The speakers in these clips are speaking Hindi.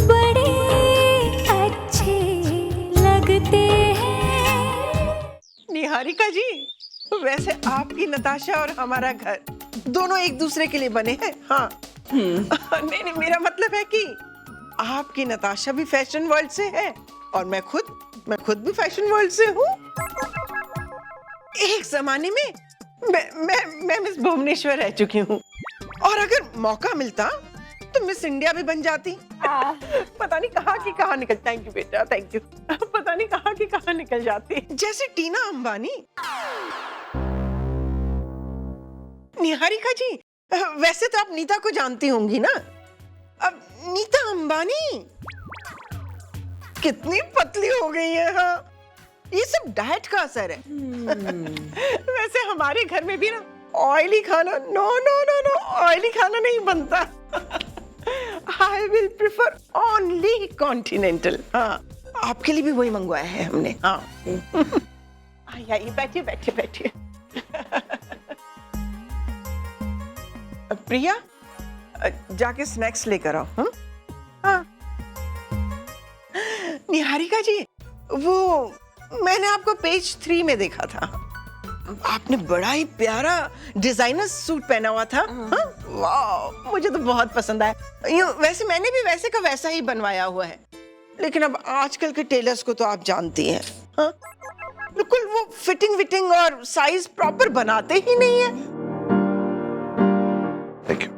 बड़े अच्छे लगते हैं। निहारिका जी, वैसे आपकी नताशा और हमारा घर दोनों एक दूसरे के लिए बने हैं। हाँ नहीं नहीं, मेरा मतलब है कि आपकी नताशा भी फैशन वर्ल्ड से है और मैं खुद भी फैशन वर्ल्ड से हूँ। एक जमाने में मैं मिस भुवनेश्वर रह चुकी हूँ और अगर मौका मिलता तो मिस इंडिया भी बन जाती। पता नहीं कहाँ की कहाँ निकल, थैंक यू बेटा, थैंक यू। पता नहीं कहाँ की कहाँ निकल जाती, जैसे टीना अंबानी। निहारिका जी, वैसे तो आप नीता को जानती होंगी ना। अब नीता अंबानी कितनी पतली हो गई है। हाँ, ये सब डाइट का असर है। वैसे हमारे घर में भी ना ऑयली खाना, no no no no, oily खाना नहीं बनता। I will prefer only continental. हाँ, आपके लिए भी वही मंगवाया है हमने। हाँ आइए, बैठिए बैठिए बैठिए। प्रिया, जाके स्नैक्स लेकर आओ। हाँ निहारिका जी, वो मैंने आपको पेज 3 में देखा था। आपने बड़ा ही प्यारा डिजाइनर सूट पहना हुआ था। हाँ? वाह, मुझे तो बहुत पसंद आया। वैसे मैंने भी वैसे का वैसा ही बनवाया हुआ है, लेकिन अब आजकल के टेलर्स को तो आप जानती हैं। हाँ? बिल्कुल वो फिटिंग और साइज प्रॉपर बनाते ही नहीं है। Thank you.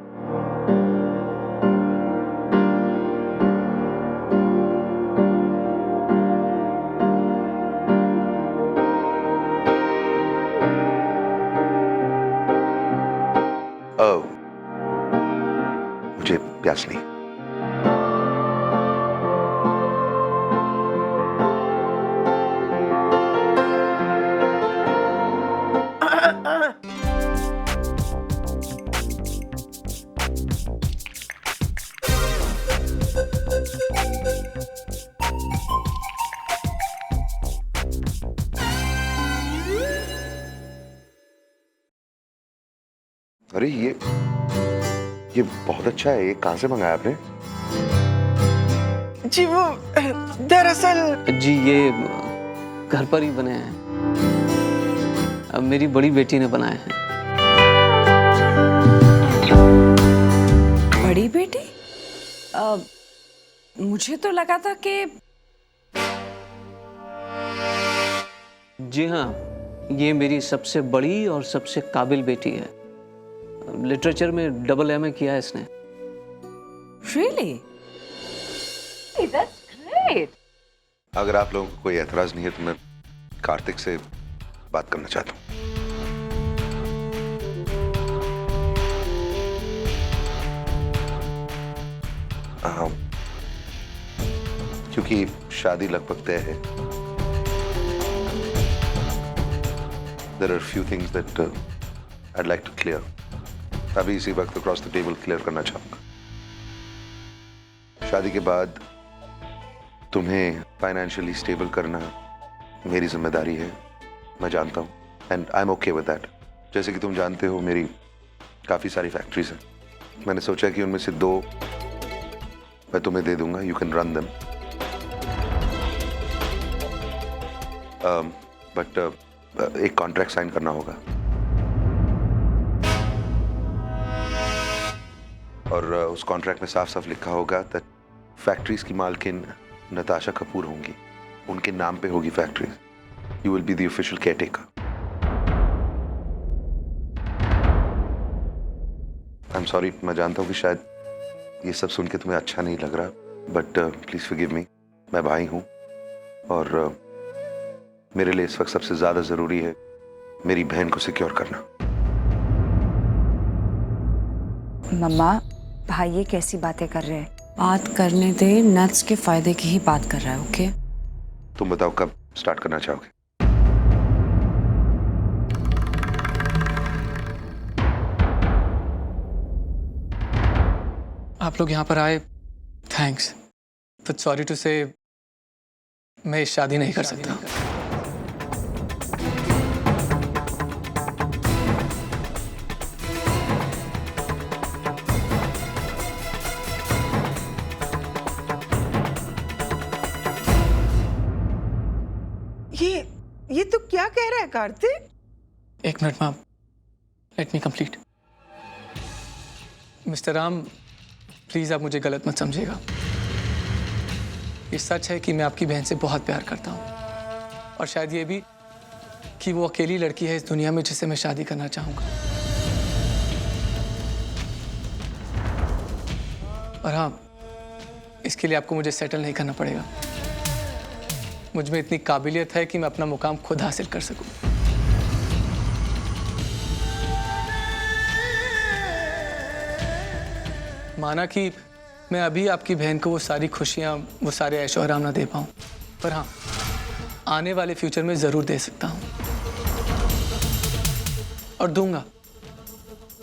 मुझे प्यास नहीं। अरे ये बहुत अच्छा है। ये कहाँ से मंगाया आपने? जी वो दरअसल जी ये घर पर ही बने हैं। अब मेरी बड़ी बेटी ने बनाए हैं। बड़ी बेटी? मुझे तो लगा था कि जी हाँ, ये मेरी सबसे बड़ी और सबसे काबिल बेटी है। लिटरेचर में डबल एमए किया है इसने। Really? That's great. अगर आप लोगों को कोई एतराज नहीं है तो मैं कार्तिक से बात करना चाहता हूँ। क्योंकि शादी लगभग तय है। There are few things that I'd like to clear. अभी इसी वक्त क्रॉस द टेबल क्लियर करना चाहूंगा। शादी के बाद तुम्हें फाइनेंशियली स्टेबल करना मेरी जिम्मेदारी है, मैं जानता हूँ, and I am okay with that. जैसे कि तुम जानते हो, मेरी काफ़ी सारी फैक्ट्रीज हैं। मैंने सोचा कि उनमें से 2 मैं तुम्हें दे दूंगा, you can run them. But एक कॉन्ट्रैक्ट साइन करना होगा और उस कॉन्ट्रैक्ट में साफ साफ लिखा होगा कि फैक्ट्रीज की मालकिन नताशा कपूर होंगी, उनके नाम पे होगी factories. You will be the official caretaker. I am sorry, मैं जानता हूँ कि शायद ये सब सुन के तुम्हें अच्छा नहीं लग रहा, बट प्लीज फॉरगिव मी। मैं भाई हूँ और मेरे लिए इस वक्त सबसे ज्यादा जरूरी है मेरी बहन को सिक्योर करना। मम्मा, भाई ये कैसी बातें कर रहे हैं? बात करने दे, नट्स के फायदे की ही बात कर रहा है। ओके, तुम बताओ कब स्टार्ट करना चाहोगे? आप लोग यहाँ पर आए, थैंक्स, बट सॉरी टू से मैं शादी नहीं कर सकता। ये तो क्या कह रहा है कार्तिक? एक मिनट माँ, let me complete. Mister Ram, please आप मुझे गलत मत समझिएगा। ये सच है कि मैं आपकी बहन से बहुत प्यार करता हूँ, और शायद ये भी कि वो अकेली लड़की है इस दुनिया में जिससे मैं शादी करना चाहूँगा। और हाँ, इसके लिए आपको मुझे सेटल नहीं करना पड़ेगा। मुझ में इतनी काबिलियत है कि मैं अपना मुकाम खुद हासिल कर सकूं। माना कि मैं अभी आपकी बहन को वो सारी खुशियां, वो सारे ऐशो आराम ना दे पाऊं, पर हाँ, आने वाले फ्यूचर में ज़रूर दे सकता हूं, और दूंगा,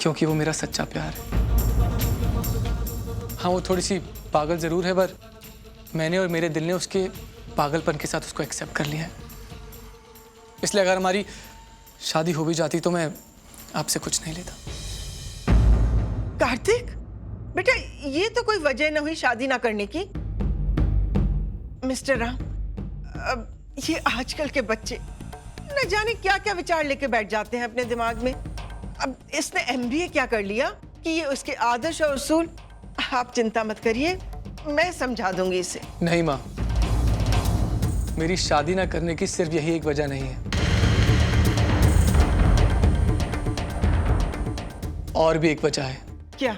क्योंकि वो मेरा सच्चा प्यार है। हाँ, वो थोड़ी सी पागल ज़रूर है, पर मैंने और मेरे दिल ने उसके पागलपन के साथ उसको एक्सेप्ट कर लिया है। इसलिए अगर हमारी शादी हो भी जाती तो मैं आपसे कुछ नहीं लेता। कार्तिक बेटा, ये तो कोई वजह न हुई शादी ना करने की। मिस्टर राम, अब ये आजकल के बच्चे न जाने क्या क्या विचार लेके बैठ जाते हैं अपने दिमाग में। अब इसने एमबीए क्या कर लिया कि ये उसके आदर्श और उसूल। आप चिंता मत करिए, मैं समझा दूंगी इसे। नहीं माँ, मेरी शादी ना करने की सिर्फ यही एक वजह नहीं है, और भी एक वजह है। क्या?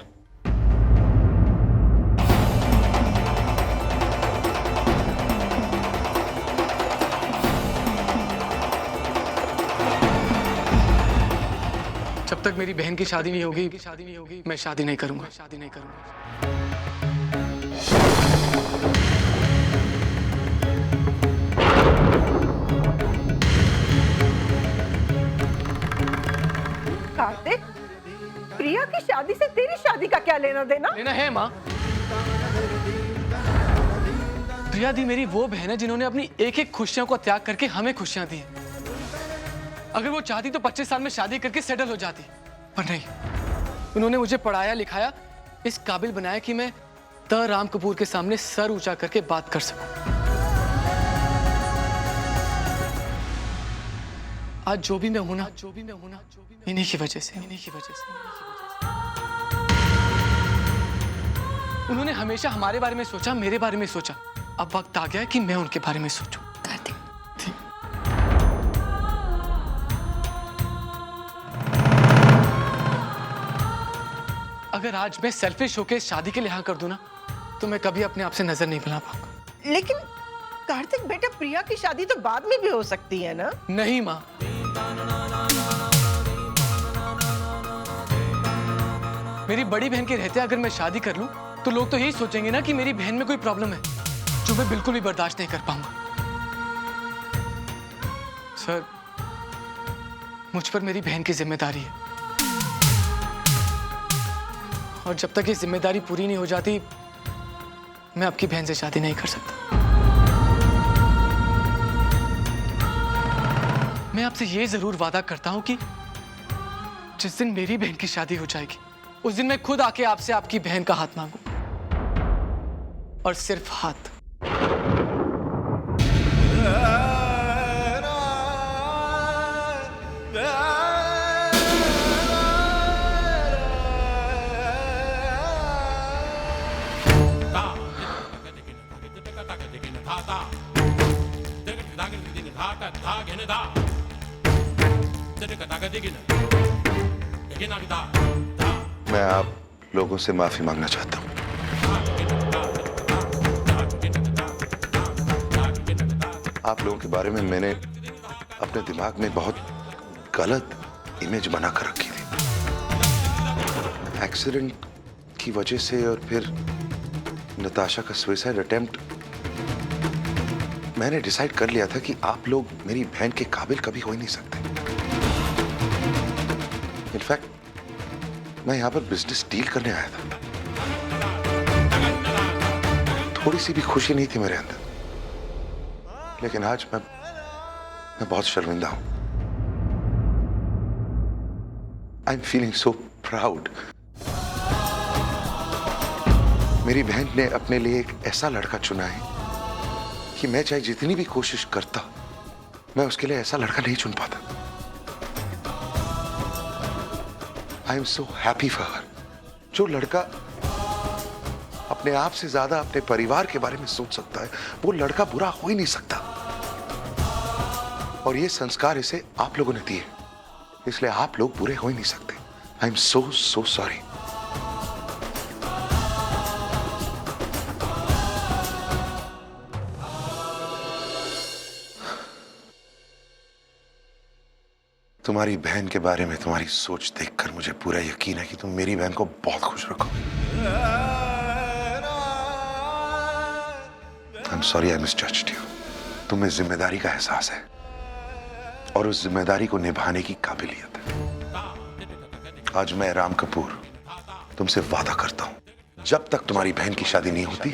जब तक मेरी बहन की शादी नहीं होगी, मैं शादी नहीं करूंगा। कार्तिक, प्रिया की शादी से तेरी शादी का क्या लेना देना? लेना है माँ। प्रिया दी मेरी वो बहन है जिन्होंने अपनी एक एक खुशियों को त्याग करके हमें खुशियां दी। अगर वो चाहती तो 25 साल में शादी करके सेटल हो जाती, पर नहीं। उन्होंने मुझे पढ़ाया लिखाया, इस काबिल बनाया कि मैं राम कपूर के सामने सर ऊंचा करके बात कर सकूं। आज जो भी मैं हूं ना, इन्हीं की वजह से। उन्होंने हमेशा हमारे बारे में सोचा, मेरे बारे में सोचा। अब वक्त आ गया है कि मैं उनके बारे में सोचूं। कार्तिक, अगर आज मैं सेल्फिश होकर शादी के लिए हाँ कर दूं ना, तो मैं कभी अपने आप से नजर नहीं मिला पाऊंगा। लेकिन कार्तिक बेटा, प्रिया की शादी तो बाद में भी हो सकती है ना? नहीं माँ, मेरी बड़ी बहन के रहते अगर मैं शादी कर लूं, तो लोग तो यही सोचेंगे ना कि मेरी बहन में कोई प्रॉब्लम है, जो मैं बिल्कुल भी बर्दाश्त नहीं कर पाऊंगा। सर, मुझ पर मेरी बहन की जिम्मेदारी है, और जब तक ये जिम्मेदारी पूरी नहीं हो जाती, मैं आपकी बहन से शादी नहीं कर सकता। मैं आपसे ये जरूर वादा करता हूं कि जिस दिन मेरी बहन की शादी हो जाएगी, उस दिन मैं खुद आके आपसे आपकी बहन का हाथ मांगूंगा, और सिर्फ हाथ। मैं आप लोगों से माफी मांगना चाहता हूँ। आप लोगों के बारे में मैंने अपने दिमाग में बहुत गलत इमेज बना कर रखी थी। एक्सीडेंट की वजह से और फिर नताशा का सुसाइड अटेम्प्ट, मैंने डिसाइड कर लिया था कि आप लोग मेरी बहन के काबिल कभी हो ही नहीं सकते। इनफैक्ट मैं यहां पर बिजनेस डील करने आया था। थोड़ी सी भी खुशी नहीं थी मेरे अंदर, लेकिन आज मैं बहुत शर्मिंदा हूं। I am feeling so proud. मेरी बहन ने अपने लिए एक ऐसा लड़का चुना है कि मैं चाहे जितनी भी कोशिश करता, मैं उसके लिए ऐसा लड़का नहीं चुन पाता। I am so happy for her. जो लड़का अपने आप से ज्यादा अपने परिवार के बारे में सोच सकता है, वो लड़का बुरा हो ही नहीं सकता। और ये संस्कार इसे आप लोगों ने दिए, इसलिए आप लोग बुरे हो ही नहीं सकते। I am so sorry. तुम्हारी बहन के बारे में तुम्हारी सोच देखकर मुझे पूरा यकीन है कि तुम मेरी बहन को बहुत खुश रखोगे। I am sorry I misjudged you. तुम्हें जिम्मेदारी का एहसास है और उस जिम्मेदारी को निभाने की काबिलियत है। आज मैं राम कपूर तुमसे वादा करता हूं, जब तक तुम्हारी बहन की शादी नहीं होती,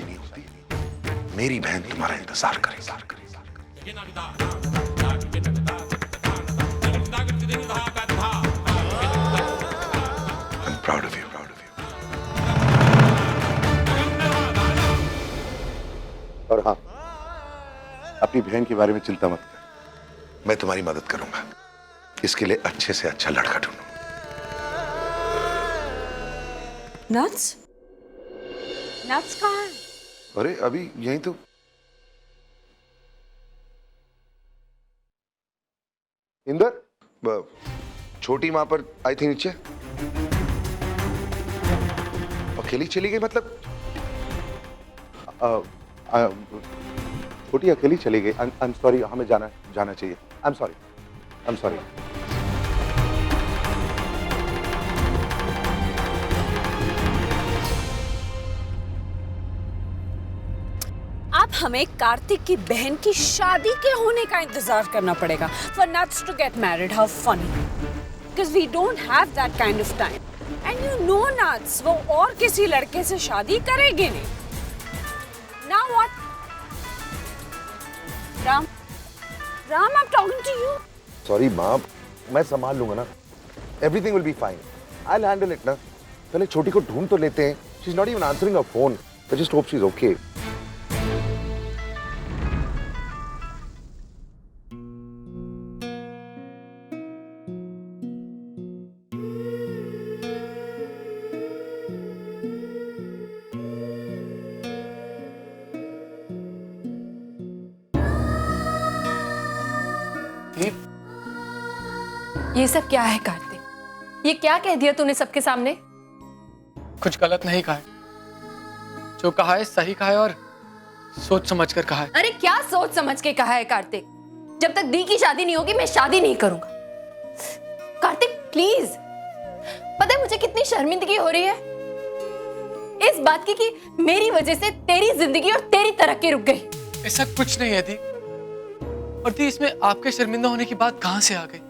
मेरी बहन तुम्हारा इंतजार करेगी। I'm proud of you. और हाँ, अपनी बहन के बारे में चिंता मत कर, मैं तुम्हारी मदद करूंगा। इसके लिए अच्छे से अच्छा लड़का ढूंढूंगा। नट्स कहाँ है? अरे अभी यहीं तो। इंदर, छोटी माँ पर आई थी नीचे, अकेली चली गई। मतलब छोटी अकेली चली गई। आई एम सॉरी, हमें जाना चाहिए। आई एम सॉरी। अब हमें कार्तिक की बहन की शादी के होने का इंतजार करना पड़ेगा for Nuts to get married. How funny. Because we don't have that kind of time. And you know Nuts, वो और किसी लड़के से शादी करेगी नहीं. Now what? Ram, I'm talking to you. Sorry माँ, मैं संभाल लूंगा ना। Everything will be fine. I'll handle it ना। पहले छोटी को ढूंढ तो लेते हैं। She's not even answering her phone. I just hope she's okay. ये सब क्या है कार्तिक? ये क्या कह दिया तूने सबके सामने? कुछ गलत नहीं कहा है, जो कहा है सही कहा है और सोच समझ कर कहा है। अरे क्या सोच समझ के कहा है कार्तिक? जब तक दी की शादी नहीं होगी मैं शादी नहीं करूंगा। कार्तिक प्लीज, पता है मुझे कितनी शर्मिंदगी हो रही है इस बात की कि मेरी वजह से तेरी जिंदगी और तेरी तरक्की रुक गई। ऐसा कुछ नहीं है दी। और दी, इसमें आपके शर्मिंदा होने की बात कहां से आ गई?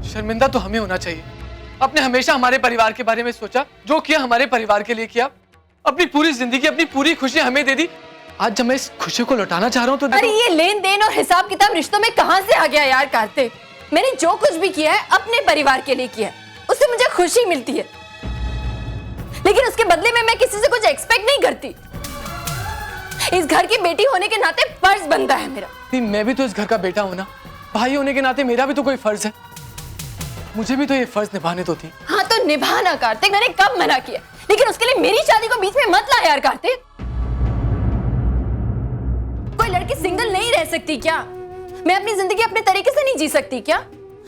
शर्मिंदा तो हमें होना चाहिए। आपने हमेशा हमारे परिवार के बारे में सोचा, जो किया हमारे परिवार के लिए किया। अपनी पूरी जिंदगी, अपनी पूरी खुशी हमें दे दी। आज जब मैं इस खुशी को लौटाना चाह रहा हूं तो अरे ये लेन देन और हिसाब किताब रिश्तों में कहां से आ गया यार कार्तिक? मैंने जो कुछ भी किया है अपने परिवार के लिए किया है, उससे मुझे खुशी मिलती है, लेकिन उसके बदले में मैं किसी से कुछ एक्सपेक्ट नहीं करती। इस घर की बेटी होने के नाते फर्ज बनता है मेरा। मैं भी तो इस घर का बेटा हूं ना, भाई होने के नाते मेरा भी तो कोई फर्ज है। मुझे भी तो ये फर्ज निभाने तो थी। हाँ तो निभाना कार्तिक, मैंने कब मना किया? लेकिन उसके लिए मेरी शादी को बीच में मत ला यार कार्तिक। कोई लड़की सिंगल नहीं रह सकती क्या? मैं अपनी जिंदगी अपने तरीके से नहीं जी सकती क्या?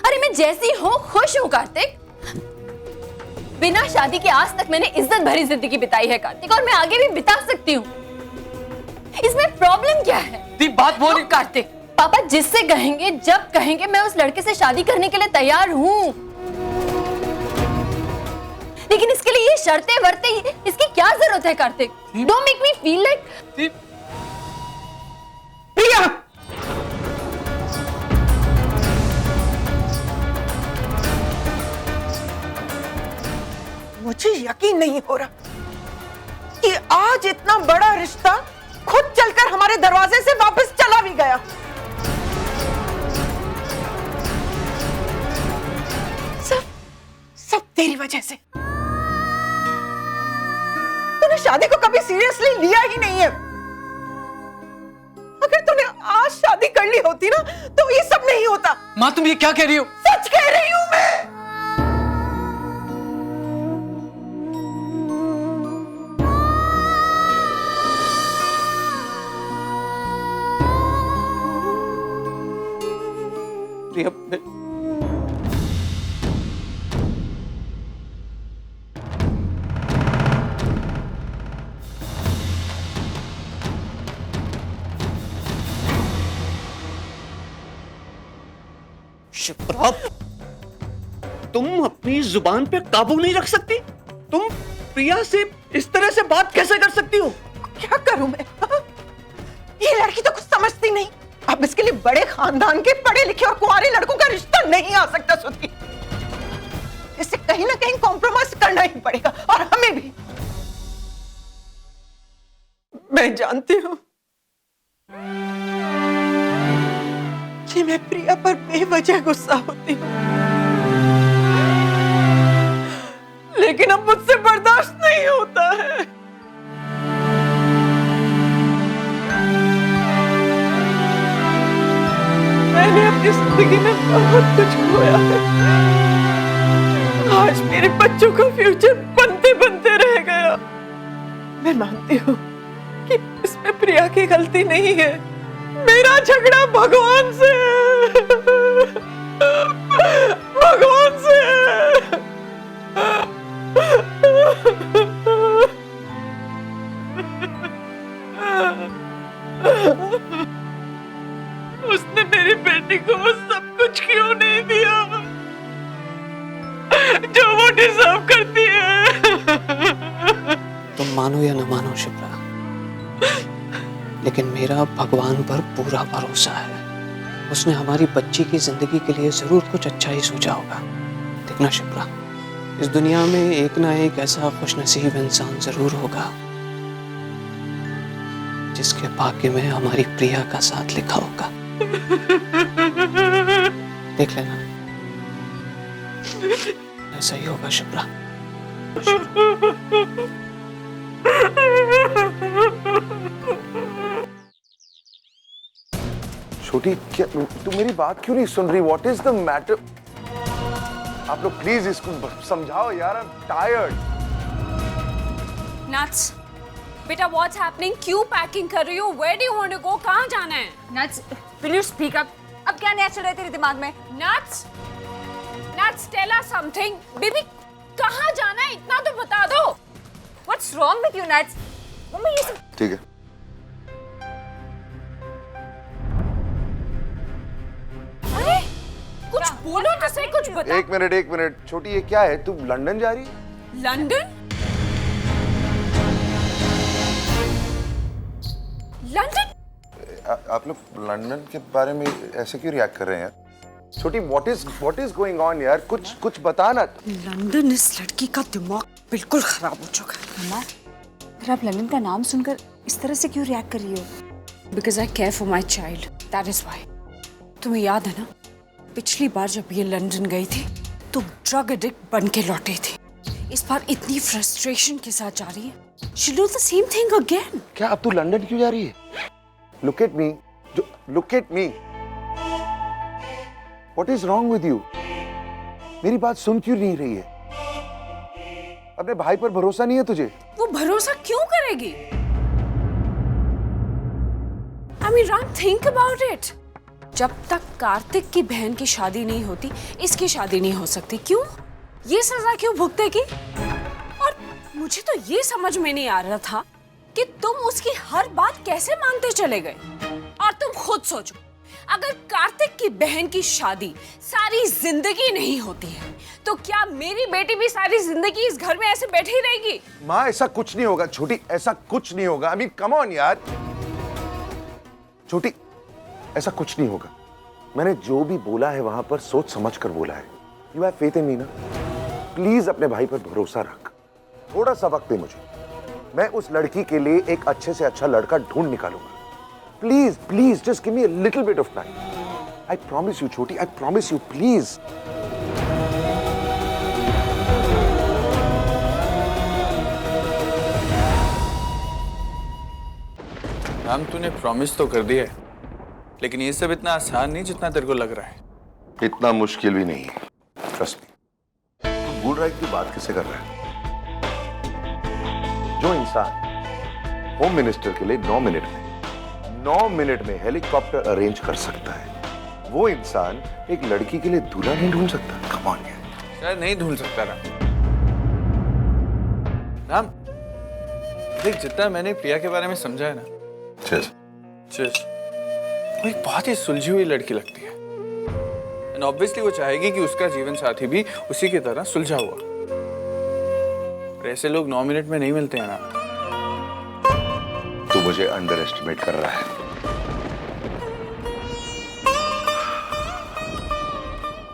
अरे मैं जैसी हूँ खुश हूँ कार्तिक। बिना शादी के आज तक मैंने इज्जत भरी जिंदगी बिताई है कार्तिक, और मैं आगे भी बिता सकती हूँ। इसमें प्रॉब्लम क्या है? बात वो नहीं कार्तिक, पापा जिससे कहेंगे जब कहेंगे मैं उस लड़के से शादी करने के लिए तैयार हूँ, लेकिन इसके लिए ये शर्तें वर्तें इसकी क्या जरूरत है Kartik? Don't make me feel like. Priya, मुझे यकीन नहीं हो रहा कि आज इतना बड़ा रिश्ता खुद चलकर हमारे दरवाजे से वापस चला भी गया। सब तेरी वजह से। तूने शादी को कभी सीरियसली लिया ही नहीं है। अगर तूने आज शादी कर ली होती ना तो ये सब नहीं होता। माँ तुम ये क्या कह रही हो? सच कह रही हूं मैं। प्रिया, शिप्रा, तुम अपनी जुबान पे काबू नहीं रख सकती? तुम प्रिया से इस तरह से बात कैसे कर सकती हो? क्या करूं मैं? हाँ? ये लड़की तो कुछ समझती नहीं। अब इसके लिए बड़े खानदान के पढ़े लिखे और कुंवारे लड़कों का रिश्ता नहीं आ सकता सुधी। इससे कहीं ना कहीं कॉम्प्रोमाइज करना ही पड़ेगा और हमें भी। मैं जानती हूं कि मैं प्रिया पर बेवजह गुस्सा होती हूँ, लेकिन अब मुझसे बर्दाश्त नहीं होता है। मैंने अपनी जिंदगी में बहुत कुछ खोया है। आज मेरे बच्चों का फ्यूचर बनते बनते रह गया। मैं मानती हूँ कि इसमें प्रिया की गलती नहीं है। मेरा झगड़ा भगवान से है। भगवान से है। उसने मेरी बेटी को वो सब कुछ क्यों नहीं दिया जो वो डिजर्व करती है? तुम मानो या न मानो शिप्रा, लेकिन मेरा भगवान पर पूरा भरोसा है। उसने हमारी बच्ची की जिंदगी के लिए जरूर कुछ अच्छा ही सोचा होगा। देखना शिप्रा, इस दुनिया में एक ना एक ऐसा खुशनसीब इंसान जरूर होगा जिसके भाग्य में हमारी प्रिया का साथ लिखा होगा। देख लेना, ऐसा ही होगा शिप्रा। छोटी, क्या तू मेरी बात क्यों नहीं सुन रही? What is the matter? आप लोग प्लीज इसको समझाओ यार। I am tired. नट्स, बेटा व्हाट्स हैपनिंग? क्यों पैकिंग कर रही हो? Where do you want to go? कहाँ जाना है? Nuts, will you speak up? अब क्या नया चल रहा है तेरे दिमाग में? Nuts, Nuts tell us something. Baby कहाँ जाना है इतना तो बता दो। What's wrong with you Nuts? Mummy ये सब ठीक है, अरे कुछ बोलो तो सही, कुछ बता। एक मिनट। छोटी, ये क्या है? तू लंदन जा रही है? लंदन? लंदन? आप लोग लंदन के बारे में ऐसे क्यों रिएक्ट कर रहे हैं यार? छोटी, व्हाट इज गोइंग ऑन यार? कुछ बता ना। लंदन, इस लड़की का दिमाग बिल्कुल खराब हो चुका है। मम्मा, फिर आप लंदन का नाम सुनकर इस तरह से क्यों रिएक्ट कर रही हो? Because I care for my child, that is why. तुम्हें याद है ना, पिछली बार जब ये लंदन गई थी तो ड्रग एडिक्ट बन के लौटी थी। इस बार इतनी फ्रस्ट्रेशन के साथ जा रही है। She'll do the same thing again. क्या अब तू लंदन क्यों जा रही है? Look at me. Look at me. What is wrong with you? मेरी बात सुन क्यों नहीं रही है? अपने भाई पर भरोसा नहीं है तुझे? वो भरोसा क्यों करेगी? I mean, Ram, think about it. जब तक कार्तिक की बहन की शादी नहीं होती, इसकी शादी नहीं हो सकती। क्यों? ये सजा क्यों भुगतेगी? और मुझे तो ये समझ में नहीं आ रहा था कि तुम उसकी हर बात कैसे मानते चले गए। और तुम खुद सोचो, अगर कार्तिक की बहन की शादी सारी जिंदगी नहीं होती है तो क्या मेरी बेटी भी सारी जिंदगी इस घर में ऐसे बैठी रहेगी? माँ, ऐसा कुछ नहीं होगा छोटी, ऐसा कुछ नहीं होगा। I mean, come on यार। छोटी, ऐसा कुछ नहीं होगा। मैंने जो भी बोला है वहां पर सोच समझ कर बोला है। You have faith in me ना? प्लीज अपने भाई पर भरोसा रख। थोड़ा सा वक्त दे मुझे, मैं उस लड़की के लिए एक अच्छे से अच्छा लड़का ढूंढ निकालूंगा। Please please just give me a little bit of time. I promise you छोटी, I promise you, please. Ram, तूने प्रॉमिस तो कर दिया है, लेकिन ये सब इतना आसान नहीं जितना तेरे को लग रहा है। इतना मुश्किल भी नहीं है, ट्रस्ट मी। तू गुड राइट की बात किससे कर रहा है? जो इंसान होम मिनिस्टर के लिए 9 मिनट में हेलीकॉप्टर अरेंज कर सकता है, वो इंसान एक लड़की के लिए दूल्हा नहीं ढूंढ सकता? कम ऑन यार। शायद नहीं ढूंढ सकता राम। देख, जितना मैंने प्रिया के बारे में समझा है ना, वो एक बहुत ही सुलझी हुई लड़की लगती है। एंड ऑब्वियसली वो चाहेगी कि उसका जीवन साथी भी उसी की तरह सुलझा हुआ। पर ऐसे लोग 9 मिनट में नहीं मिलते हैं ना। तू मुझे अंडर एस्टिमेट कर रहा है।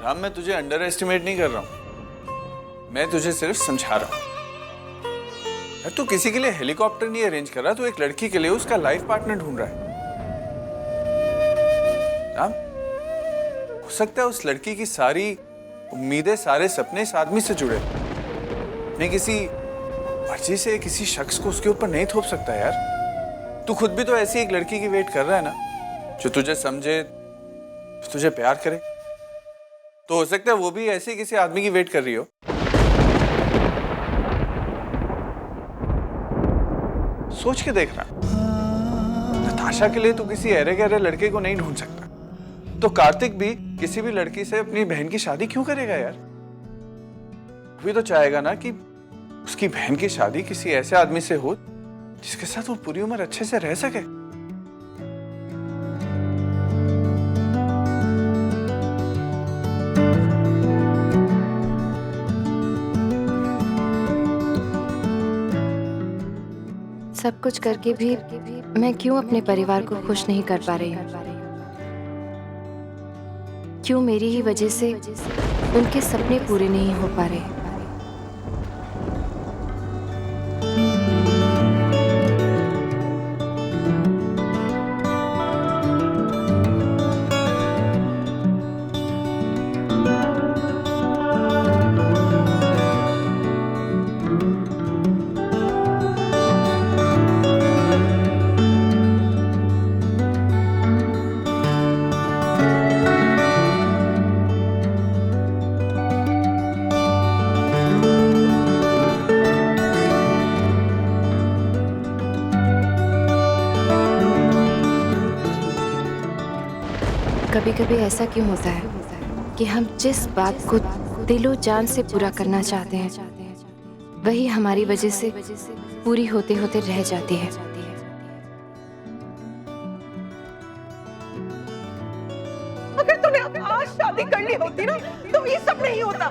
राम, मैं तुझे अंडर एस्टिमेट नहीं कर रहा हूं, मैं तुझे सिर्फ समझा रहा हूं। यार, तू किसी के लिए हेलीकॉप्टर नहीं अरेंज कर रहा, तू एक लड़की के लिए उसका लाइफ पार्टनर ढूंढ रहा है। राम, हो सकता है उस लड़की की सारी उम्मीदें, सारे सपने इस आदमी से जुड़े। नहीं, किसी मर्जी से किसी शख्स को उसके ऊपर नहीं थोप सकता यार। तू खुद भी तो ऐसी एक लड़की की वेट कर रहा है ना, जो तुझे समझे, तुझे प्यार करे। तो हो सकता है वो भी ऐसे किसी आदमी की वेट कर रही हो। सोच के देखना, नताशा के लिए तो किसी ऐरे गहरे लड़के को नहीं ढूंढ सकता, तो कार्तिक भी किसी भी लड़की से अपनी बहन की शादी क्यों करेगा यार? वो भी तो चाहेगा ना कि उसकी बहन की शादी किसी ऐसे आदमी से हो जिसके साथ वो पूरी उम्र अच्छे से रह सके। सब कुछ करके भी मैं क्यों अपने परिवार को खुश नहीं कर पा रही हूँ? क्यों मेरी ही वजह से उनके सपने पूरे नहीं हो पा रहे? कभी कभी ऐसा क्यों होता है कि हम जिस बात को दिलो जान से पूरा करना चाहते हैं, वही हमारी वजह से पूरी होते होते रह जाती है। अगर तूने आज शादी कर ली होती ना, तो ये सब नहीं होता।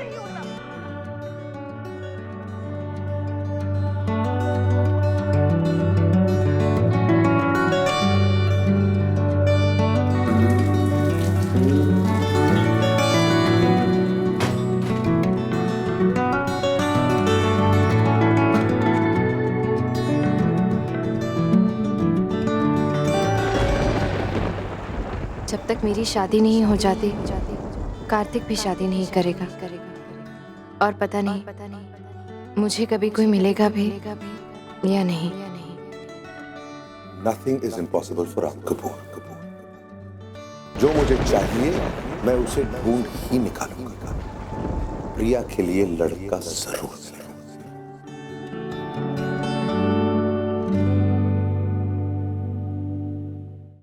जब तक मेरी शादी नहीं हो जाती, कार्तिक भी शादी नहीं करेगा। और पता नहीं मुझे कभी कोई मिलेगा भी या नहीं। Nothing is impossible for Ram Kapoor. जो मुझे चाहिए मैं उसे ढूंढ ही निकालूंगा। प्रिया के लिए लड़का जरूर।